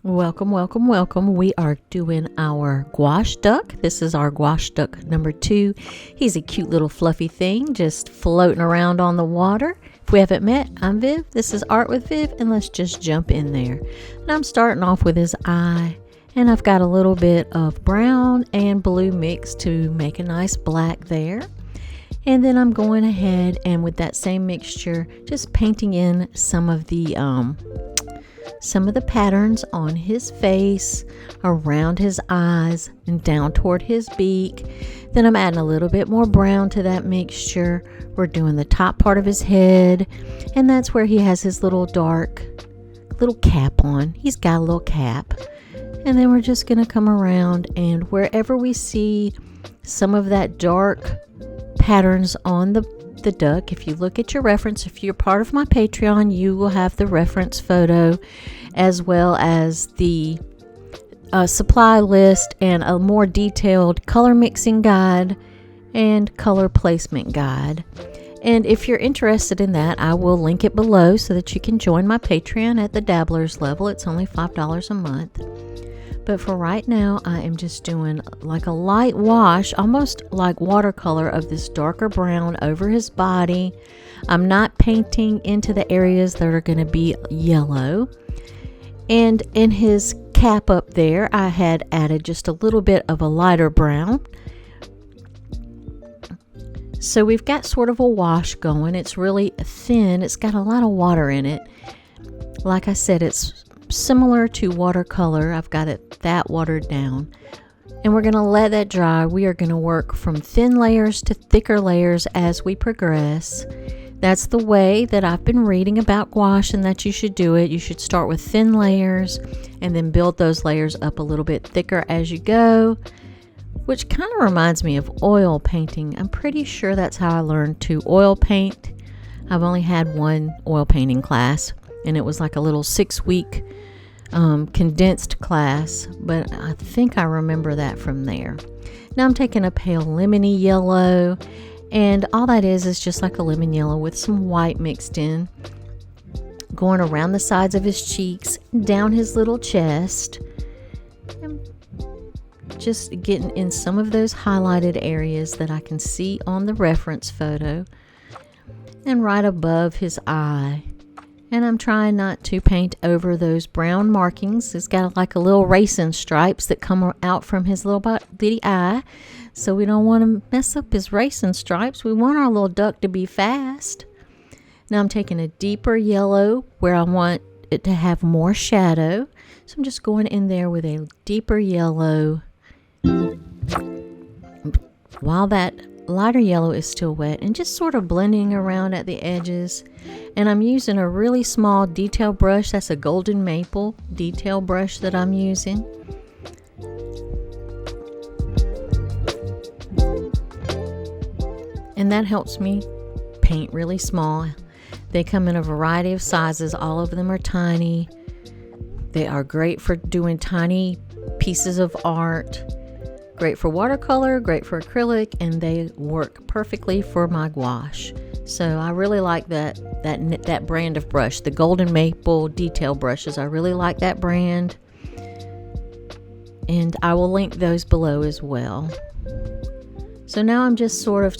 Welcome, welcome, welcome. We are doing our gouache duck. This is our gouache duck number 2. He's a cute little fluffy thing just floating around on the water. If we haven't met, I'm Viv. This is Art with Viv, and let's just jump in there. And I'm starting off with his eye, and I've got a little bit of brown and blue mix to make a nice black there. And then I'm going ahead and with that same mixture, just painting in some of the patterns on his face, around his eyes, and down toward his beak. Then I'm adding a little bit more brown to that mixture. We're doing the top part of his head, and that's where he has his little dark little cap on. He's got a little cap. And then we're just going to come around, and wherever we see some of that dark patterns on the duck, if you look at your reference, if you're part of my Patreon, you will have the reference photo as well as the supply list and a more detailed color mixing guide and color placement guide. And if you're interested in that, I will link it below so that you can join my Patreon at the Dabblers level. It's only $5 a month. But for right now, I am just doing like a light wash, almost like watercolor, of this darker brown over his body. I'm not painting into the areas that are going to be yellow. And in his cap up there, I had added just a little bit of a lighter brown. So we've got sort of a wash going. It's really thin. It's got a lot of water in it. Like I said, it's similar to watercolor. I've got it that watered down, and we're going to let that dry. We are going to work from thin layers to thicker layers as we progress. That's the way that I've been reading about gouache, and that you should do it. You should start with thin layers and then build those layers up a little bit thicker as you go, which kind of reminds me of oil painting. I'm pretty sure that's how I learned to oil paint. I've only had one oil painting class, and it was like a little 6-week condensed class, but I think I remember that from there. Now I'm taking a pale lemony yellow, and all that is just like a lemon yellow with some white mixed in, going around the sides of his cheeks, down his little chest, and just getting in some of those highlighted areas that I can see on the reference photo, and right above his eye. And I'm trying not to paint over those brown markings. It's got like a little racing stripes that come out from his little bitty eye. So we don't want to mess up his racing stripes. We want our little duck to be fast. Now I'm taking a deeper yellow where I want it to have more shadow. So I'm just going in there with a deeper yellow while that lighter yellow is still wet, and just sort of blending around at the edges. And I'm using a really small detail brush. That's a golden maple detail brush that I'm using. And that helps me paint really small. They come in a variety of sizes. All of them are tiny. They are great for doing tiny pieces of art. Great for watercolor, great for acrylic, and they work perfectly for my gouache. So I really like that brand of brush, the Golden Maple detail brushes. I really like that brand, and I will link those below as well. So now I'm just sort of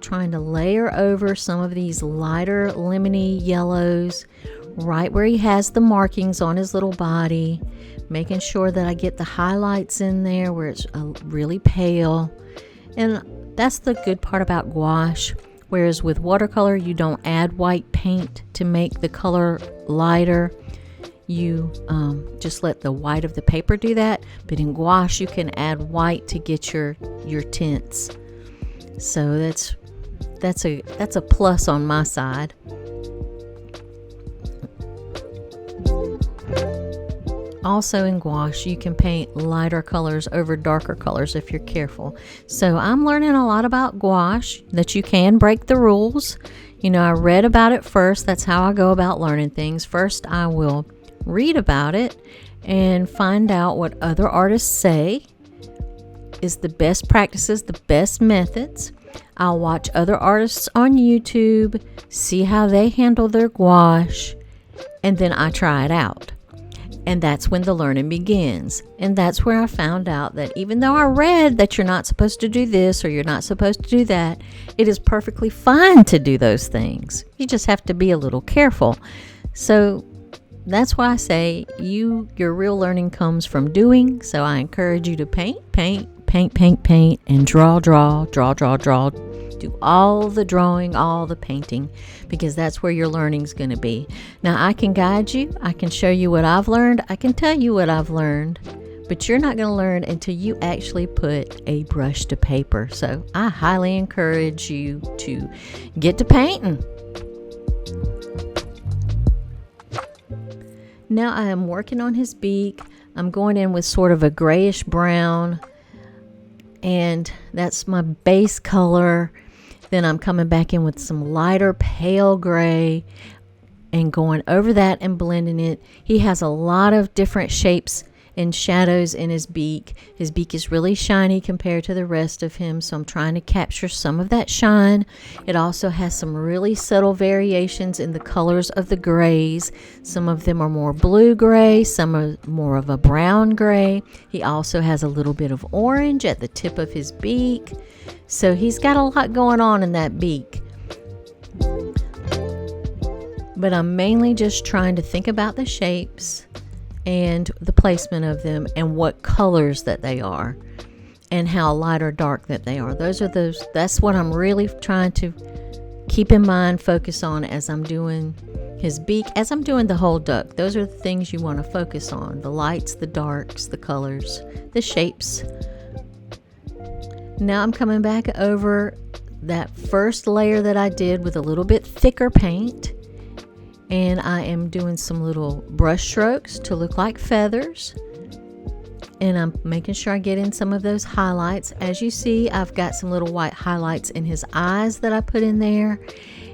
trying to layer over some of these lighter lemony yellows right where he has the markings on his little body, making sure that I get the highlights in there where it's really pale. And that's the good part about gouache. Whereas with watercolor, you don't add white paint to make the color lighter. You just let the white of the paper do that. But in gouache, you can add white to get your tints. So that's a plus on my side. Also in gouache, you can paint lighter colors over darker colors if you're careful. So I'm learning a lot about gouache, that you can break the rules. You know, I read about it first. That's how I go about learning things. First, I will read about it and find out what other artists say is the best practices, the best methods. I'll watch other artists on YouTube, see how they handle their gouache, and then I try it out. And that's when the learning begins. And that's where I found out that even though I read that you're not supposed to do this or you're not supposed to do that, it is perfectly fine to do those things. You just have to be a little careful. So that's why I say your real learning comes from doing. So I encourage you to paint, and draw. Do all the drawing, all the painting, because that's where your learning's going to be. Now, I can guide you. I can show you what I've learned. I can tell you what I've learned, but you're not going to learn until you actually put a brush to paper. So I highly encourage you to get to painting. Now I am working on his beak. I'm going in with sort of a grayish brown, and that's my base color. Then I'm coming back in with some lighter pale gray and going over that and blending it. He has a lot of different shapes and shadows in his beak. His beak is really shiny compared to the rest of him, so I'm trying to capture some of that shine. It also has some really subtle variations in the colors of the grays. Some of them are more blue gray, some are more of a brown gray. He also has a little bit of orange at the tip of his beak. So he's got a lot going on in that beak. But I'm mainly just trying to think about the shapes and the placement of them and what colors that they are and how light or dark that they are. That's what I'm really trying to keep in mind, focus on as I'm doing his beak, as I'm doing the whole duck. Those are the things you want to focus on: the lights, the darks, the colors, the shapes. Now I'm coming back over that first layer that I did with a little bit thicker paint, and I am doing some little brush strokes to look like feathers, and I'm making sure I get in some of those highlights. As you see, I've got some little white highlights in his eyes that I put in there,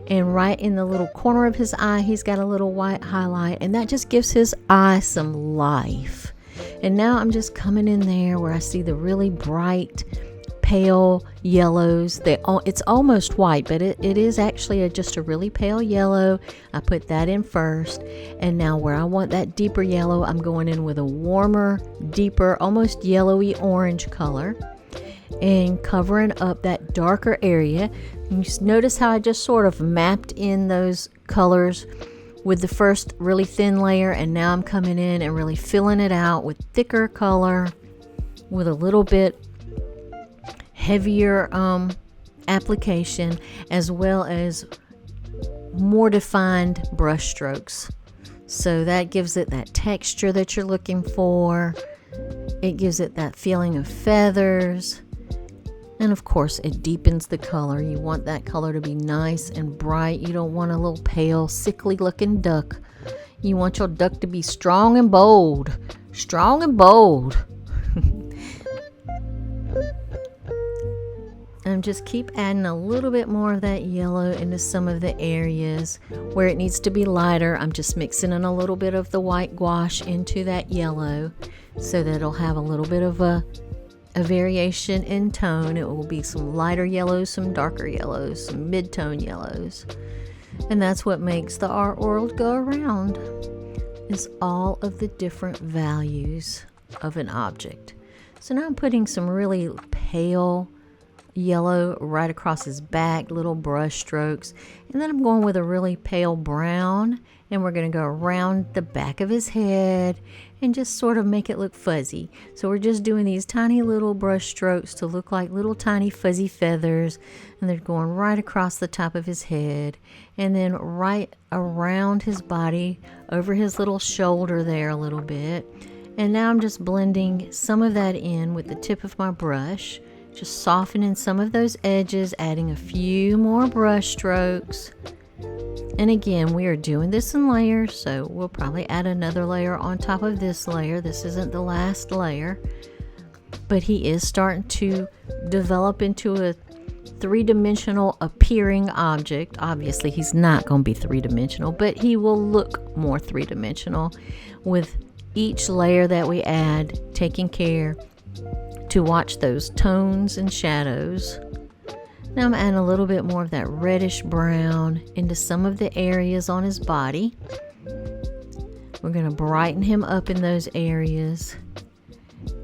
and right in the little corner of his eye he's got a little white highlight, and that just gives his eye some life. And now I'm just coming in there where I see the really bright pale yellows. It's almost white, but it is actually just a really pale yellow. I put that in first, and now where I want that deeper yellow, I'm going in with a warmer, deeper, almost yellowy orange color and covering up that darker area. You notice how I just sort of mapped in those colors with the first really thin layer, and now I'm coming in and really filling it out with thicker color with a little bit heavier application, as well as more defined brush strokes. So that gives it that texture that you're looking for. It gives it that feeling of feathers. And of course, it deepens the color. You want that color to be nice and bright. You don't want a little pale, sickly looking duck. You want your duck to be strong and bold. Strong and bold. And just keep adding a little bit more of that yellow into some of the areas where it needs to be lighter. I'm just mixing in a little bit of the white gouache into that yellow so that it'll have a little bit of a variation in tone. It will be some lighter yellows, some darker yellows, some mid-tone yellows. And that's what makes the art world go around, is all of the different values of an object. So now I'm putting some really pale yellow right across his back, little brush strokes, and then I'm going with a really pale brown, and we're going to go around the back of his head and just sort of make it look fuzzy. So we're just doing these tiny little brush strokes to look like little tiny fuzzy feathers, and they're going right across the top of his head and then right around his body, over his little shoulder there a little bit. And now I'm just blending some of that in with the tip of my brush, just softening some of those edges, adding a few more brush strokes. And again, we are doing this in layers, so we'll probably add another layer on top of this layer. This isn't the last layer, but he is starting to develop into a three-dimensional appearing object. Obviously, he's not going to be three-dimensional, but he will look more three-dimensional with each layer that we add, taking care to watch those tones and shadows. Now I'm adding a little bit more of that reddish brown into some of the areas on his body. We're going to brighten him up in those areas.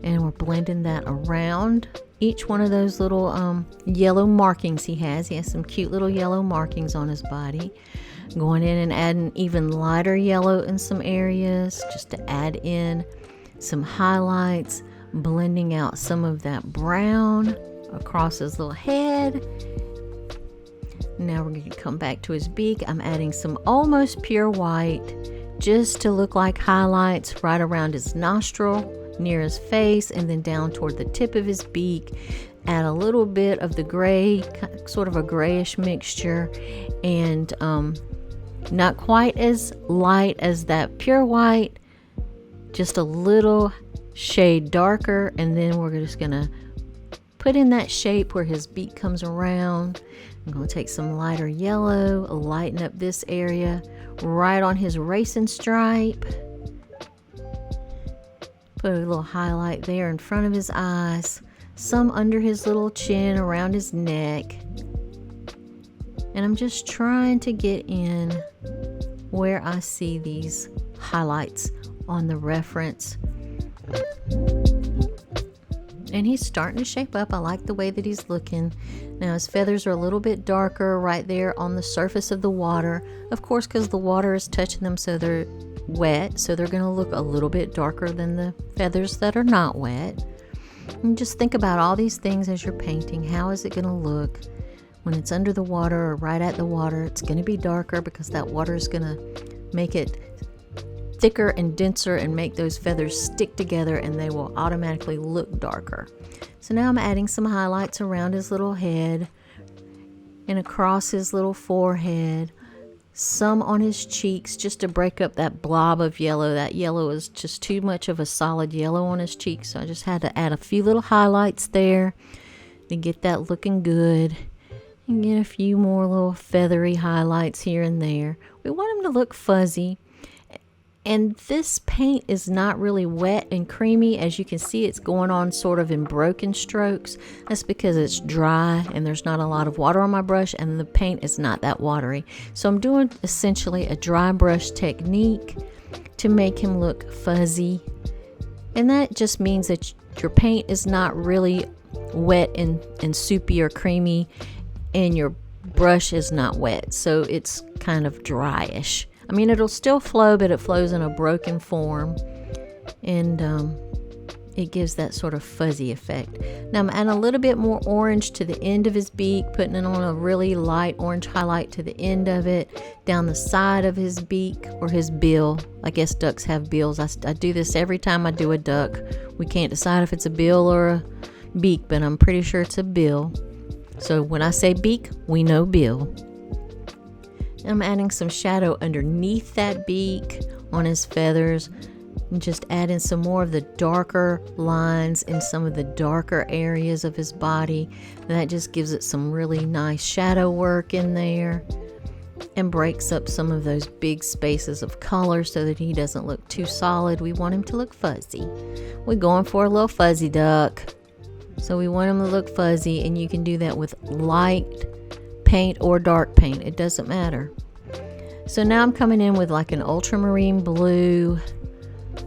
And we're blending that around each one of those little yellow markings he has. He has some cute little yellow markings on his body. Going in and adding even lighter yellow in some areas just to add in some highlights, blending out some of that brown across his little head. Now we're going to come back to his beak. I'm adding some almost pure white just to look like highlights right around his nostril, near his face, and then down toward the tip of his beak. Add a little bit of the gray, sort of a grayish mixture, and not quite as light as that pure white, just a little shade darker. And then we're just gonna put in that shape where his beak comes around. I'm gonna take some lighter yellow, lighten up this area right on his racing stripe. Put a little highlight there in front of his eyes, some under his little chin, around his neck. And I'm just trying to get in where I see these highlights on the reference. And he's starting to shape up. I like the way that he's looking. Now his feathers are a little bit darker right there on the surface of the water. Of course, because the water is touching them, so they're wet, so they're going to look a little bit darker than the feathers that are not wet. And just think about all these things as you're painting. How is it going to look when it's under the water or right at the water? It's going to be darker because that water is going to make it thicker and denser and make those feathers stick together, and they will automatically look darker. So now I'm adding some highlights around his little head and across his little forehead, some on his cheeks just to break up that blob of yellow. That yellow is just too much of a solid yellow on his cheeks, so I just had to add a few little highlights there to get that looking good, and get a few more little feathery highlights here and there. We want him to look fuzzy. And this paint is not really wet and creamy. As you can see, it's going on sort of in broken strokes. That's because it's dry and there's not a lot of water on my brush, and the paint is not that watery. So I'm doing essentially a dry brush technique to make him look fuzzy. And that just means that your paint is not really wet and soupy or creamy, and your brush is not wet. So it's kind of dryish. I mean, it'll still flow, but it flows in a broken form, and it gives that sort of fuzzy effect. Now I'm adding a little bit more orange to the end of his beak, putting it on a really light orange highlight to the end of it, down the side of his beak, or his bill. I guess ducks have bills. I do this every time I do a duck. We can't decide if it's a bill or a beak, but I'm pretty sure it's a bill. So when I say beak, we know bill. I'm adding some shadow underneath that beak on his feathers, and just adding some more of the darker lines in some of the darker areas of his body. That just gives it some really nice shadow work in there and breaks up some of those big spaces of color so that he doesn't look too solid. We want him to look fuzzy. We're going for a little fuzzy duck. So we want him to look fuzzy, and you can do that with light paint or dark paint. It doesn't matter. So now I'm coming in with like an ultramarine blue,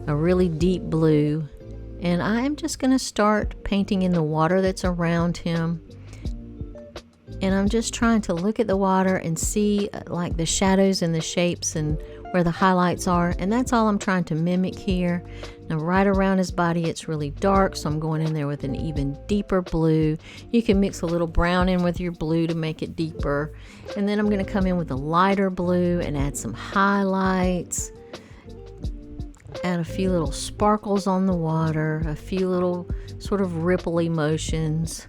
a really deep blue, and I'm just going to start painting in the water that's around him. And I'm just trying to look at the water and see like the shadows and the shapes and where the highlights are, and that's all I'm trying to mimic here. Now right around his body it's really dark, so I'm going in there with an even deeper blue. You can mix a little brown in with your blue to make it deeper, and then I'm going to come in with a lighter blue and add some highlights, add a few little sparkles on the water, a few little sort of ripple motions,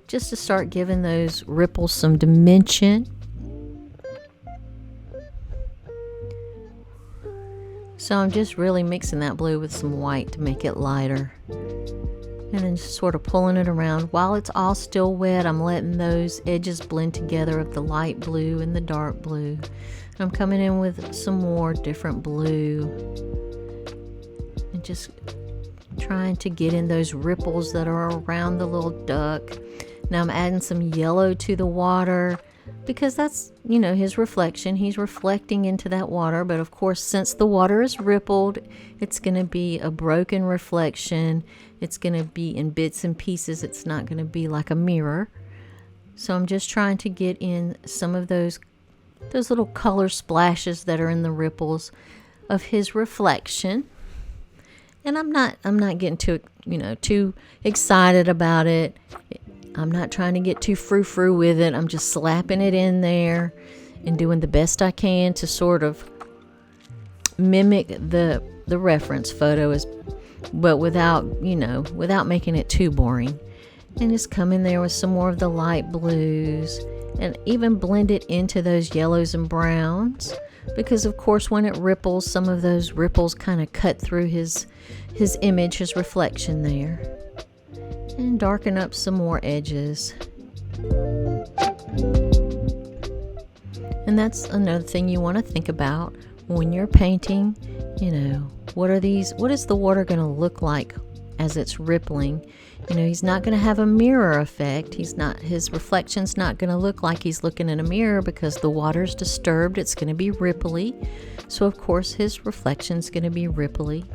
just to start giving those ripples some dimension. So I'm just really mixing that blue with some white to make it lighter, and then just sort of pulling it around. While it's all still wet, I'm letting those edges blend together of the light blue and the dark blue. And I'm coming in with some more different blue and just trying to get in those ripples that are around the little duck. Now I'm adding some yellow to the water, because that's, his reflection. He's reflecting into that water. But of course, since the water is rippled, it's going to be a broken reflection. It's going to be in bits and pieces. It's not going to be like a mirror. So I'm just trying to get in some of those little color splashes that are in the ripples of his reflection. And I'm not getting too excited about it. I'm not trying to get too frou-frou with it. I'm just slapping it in there and doing the best I can to sort of mimic the reference photo, but without making it too boring. And just come in there with some more of the light blues and even blend it into those yellows and browns, because of course when it ripples, some of those ripples kind of cut through his image, his reflection there. And darken up some more edges. And that's another thing you want to think about when you're painting. What is the water going to look like as it's rippling? He's not going to have a mirror effect. His reflection's not going to look like he's looking in a mirror, because the water's disturbed. It's going to be ripply. So of course his reflection's going to be ripply.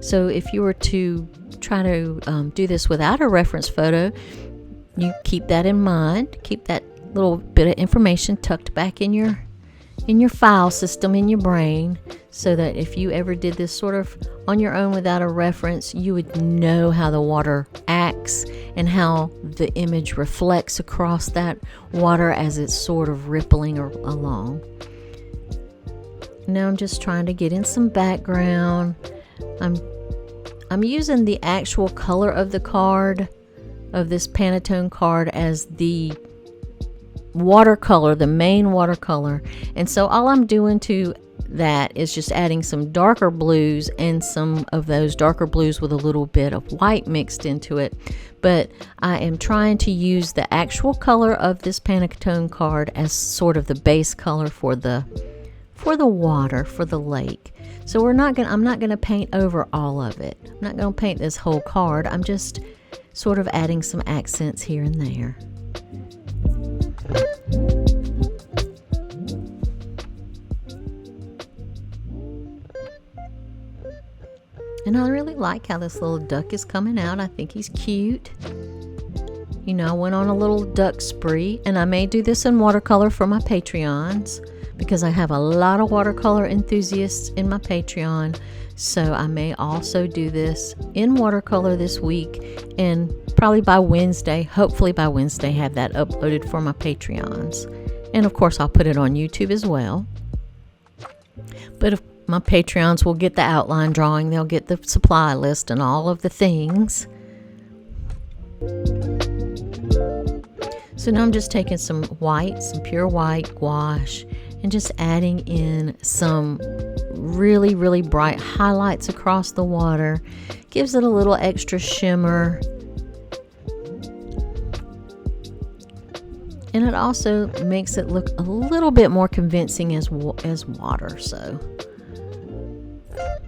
So if you were to try to do this without a reference photo, you keep that in mind. Keep that little bit of information tucked back in your file system in your brain, so that if you ever did this sort of on your own without a reference, you would know how the water acts and how the image reflects across that water as it's sort of rippling along. Now I'm just trying to get in some background. I'm using the actual color of the card, of this Pantone card, as the watercolor, the main watercolor. And so all I'm doing to that is just adding some darker blues, and some of those darker blues with a little bit of white mixed into it. But I am trying to use the actual color of this Pantone card as sort of the base color for the water, for the lake. So I'm not going to paint over all of it. I'm not going to paint this whole card. I'm just sort of adding some accents here and there. And I really like how this little duck is coming out. I think he's cute. I went on a little duck spree, and I may do this in watercolor for my Patreons, because I have a lot of watercolor enthusiasts in my Patreon. So I may also do this in watercolor this week, and probably by Wednesday, hopefully by Wednesday, have that uploaded for my Patreons. And of course I'll put it on YouTube as well. But if my Patreons will get the outline drawing, they'll get the supply list and all of the things. So now I'm just taking some pure white gouache, and just adding in some really, really bright highlights across the water. Gives it a little extra shimmer. And it also makes it look a little bit more convincing as water. So,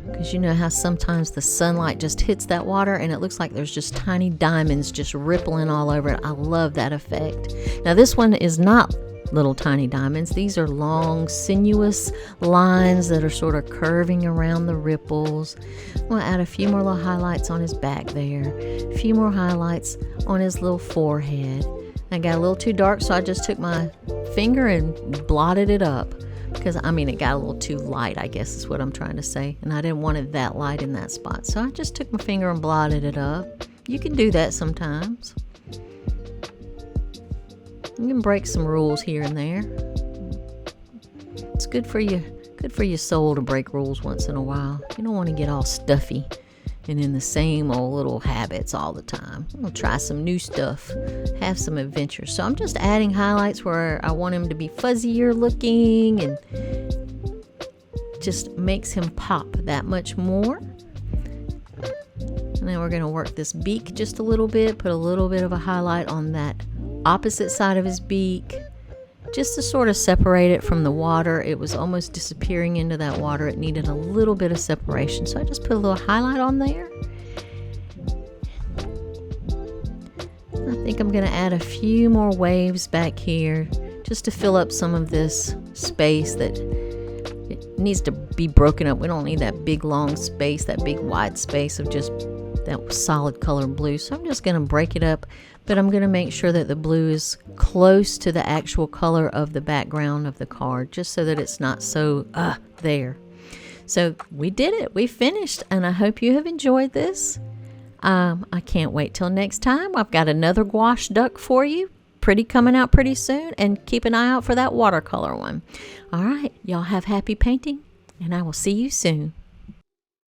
because you know how sometimes the sunlight just hits that water and it looks like there's just tiny diamonds just rippling all over it. I love that effect. Now this one is not little tiny diamonds. These are long, sinuous lines that are sort of curving around the ripples. I'm going to add a few more little highlights on his back there. A few more highlights on his little forehead. I got a little too dark, so I just took my finger and blotted it up. Because, it got a little too light, I guess is what I'm trying to say. And I didn't want it that light in that spot. So I just took my finger and blotted it up. You can do that sometimes. You can break some rules here and there. It's good for your soul to break rules once in a while. You don't want to get all stuffy and in the same old little habits all the time. I'm going to try some new stuff, have some adventures. So I'm just adding highlights where I want him to be fuzzier looking, and just makes him pop that much more. And then we're going to work this beak just a little bit, put a little bit of a highlight on that opposite side of his beak, just to sort of separate it from the water. It was almost disappearing into that water. It needed a little bit of separation, so I just put a little highlight on there. I think I'm going to add a few more waves back here just to fill up some of this space that it needs to be broken up. We don't need that big long space, that big wide space of just that solid color blue. So I'm just going to break it up, but I'm going to make sure that the blue is close to the actual color of the background of the card, just so that it's not so there. So we did it. We finished, and I hope you have enjoyed this. I can't wait till next time. I've got another gouache duck for you, coming out pretty soon, and keep an eye out for that watercolor one. All right, y'all have happy painting, and I will see you soon.